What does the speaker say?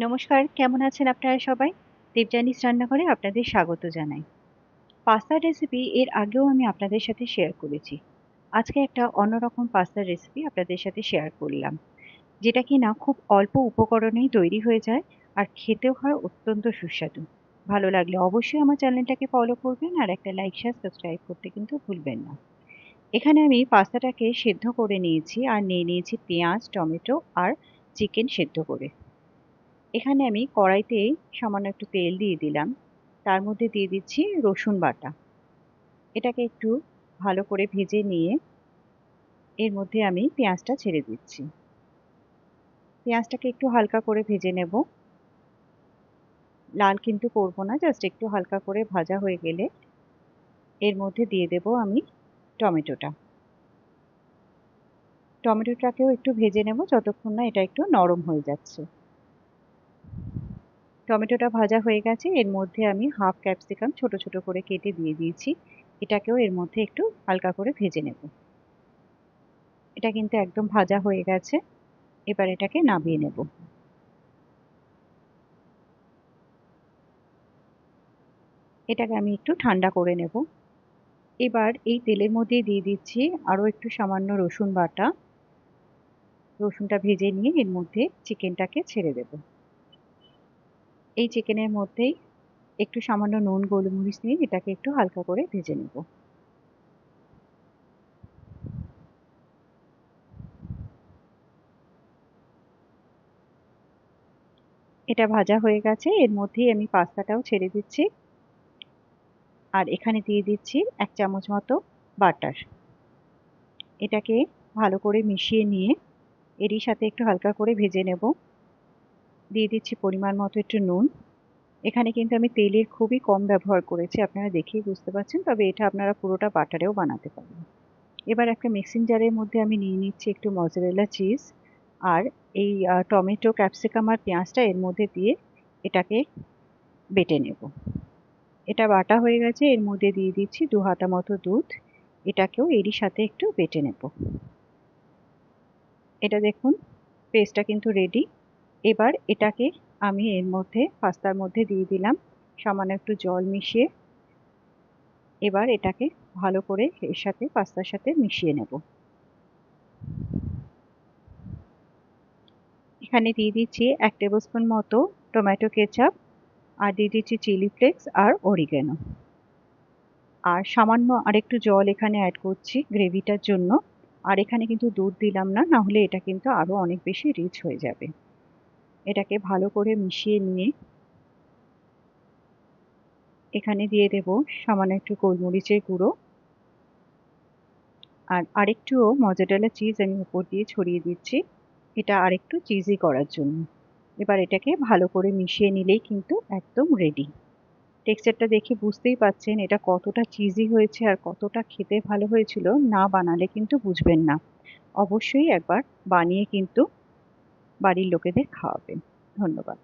নমস্কার, কেমন আছেন আপনারা সবাই? দেবযানীস রান্নাঘরে আপনাদের স্বাগত জানাই। পাস্তার রেসিপি এর আগেও আমি আপনাদের সাথে শেয়ার করেছি। আজকে একটা অন্যরকম পাস্তার রেসিপি আপনাদের সাথে শেয়ার করলাম। যেটা কিনা খুব অল্প উপকরণেই তৈরি হয়ে যায় আর খেতেও হয় অত্যন্ত সুস্বাদু। ভালো লাগলে অবশ্যই আমার চ্যানেলটাকে ফলো করবেন আর একটা লাইক, শেয়ার, সাবস্ক্রাইব করতে কিন্তু ভুলবেন না। এখানে আমি পাস্তাটাকে সেদ্ধ করে নিয়েছি আর নিয়ে নিয়েছি পেঁয়াজ, টমেটো আর চিকেন সেদ্ধ করে। এখানে আমি কড়াইতে সামান্য একটু তেল দিয়ে দিলাম। তার মধ্যে দিয়ে দিচ্ছি রসুন বাটা। এটাকে একটু ভালো করে ভেজে নিয়ে এর মধ্যে আমি পেঁয়াজটা ছেড়ে দিচ্ছি। পেঁয়াজটাকে একটু হালকা করে ভেজে নেব। লাল কিন্তু করব না, জাস্ট একটু হালকা করে ভাজা হয়ে গেলে এর মধ্যে দিয়ে দেব আমি টমেটোটা। টমেটোটাকেও একটু ভেজে নেব যতক্ষণ না এটা একটু নরম হয়ে যাচ্ছে। টমেটোটা ভাজা হয়ে গেছে, এর মধ্যে আমি হাফ ক্যাপসিকাম ছোট ছোট করে কেটে দিয়ে দিয়েছি। এটাকেও এর মধ্যে একটু হালকা করে ভেজে নেব। এটা কিন্তু একদম ভাজা হয়ে গেছে। এবার এটাকে নামিয়ে নেব। এটাকে আমি একটু ঠান্ডা করে নেব। এবার এই তেলের মধ্যেই দিয়ে দিচ্ছি আরো একটু সামান্য রসুন বাটা। রসুনটা ভেজে নিয়ে এর মধ্যে চিকেনটাকে ছেড়ে দেব। এই চিকেনের মধ্যেই একটু সামান্য নুন, গোলমরিচ দিয়ে এটাকে একটু হালকা করে ভেজে নেব। এটা ভাজা হয়ে গেছে, এর মধ্যেই আমি পাস্তাটাও ছেড়ে দিচ্ছি। আর এখানে দিয়ে দিচ্ছি 1 চামচ মতো বাটার। এটাকে ভালো করে মিশিয়ে নিয়ে এরই সাথে একটু হালকা করে ভেজে নেব। দিয়ে দিচ্ছি পরিমাণ মতো একটু নুন। এখানে কিন্তু আমি তেলের খুবই কম ব্যবহার করেছি, আপনারা দেখেই বুঝতে পারছেন, তবে এটা আপনারা পুরোটা বাটারেও বানাতে পারেন। এবার একটা মিক্সিং জারের মধ্যে আমি নিয়ে নিচ্ছি একটু মজেরেলা চিজ আর এই টমেটো, ক্যাপসিকাম আর পেঁয়াজটা এর মধ্যে দিয়ে এটাকে বেটে নেব। এটা বাটা হয়ে গেছে, এর মধ্যে দিয়ে দিচ্ছি 2 হাতা মতো দুধ। এটাকেও এরই সাথে একটু বেটে নেব। এটা দেখুন, পেস্টটা কিন্তু রেডি। এবার এটাকে আমি এর মধ্যে পাস্তার মধ্যে দিয়ে দিলাম সামান্য একটু জল মিশিয়ে। এবার এটাকে ভালো করে এর সাথে পাস্তার সাথে মিশিয়ে নেব। এখানে দিয়ে দিচ্ছি 1 টেবিল স্পুন মতো টমেটো কেচাপ আর দিয়ে দিচ্ছি চিলি ফ্লেক্স আর অরিগ্যানো। আর সামান্য আরেকটু জল এখানে অ্যাড করছি গ্রেভিটার জন্য। আর এখানে কিন্তু দুধ দিলাম না, না হলে এটা কিন্তু আরো অনেক বেশি রিচ হয়ে যাবে। এটাকে ভালো করে মিশিয়ে নিয়ে এখানে দিয়ে দেব সামান্য একটু গোলমরিচের গুঁড়ো আর আরেকটুও মজারেলা চিজ আমি উপর দিয়ে ছড়িয়ে দিচ্ছি, এটা আরেকটু চিজি করার জন্য। এবার এটাকে ভালো করে মিশিয়ে নিলেই কিন্তু একদম রেডি। টেক্সচারটা দেখে বুঝতেই পাচ্ছেন এটা কতটা চিজি হয়েছে আর কতটা খেতে ভালো হয়েছিল। না বানালে কিন্তু বুঝবেন না। অবশ্যই একবার বানিয়ে কিন্তু বাড়ির লোকেদের খাওয়াবেন। ধন্যবাদ।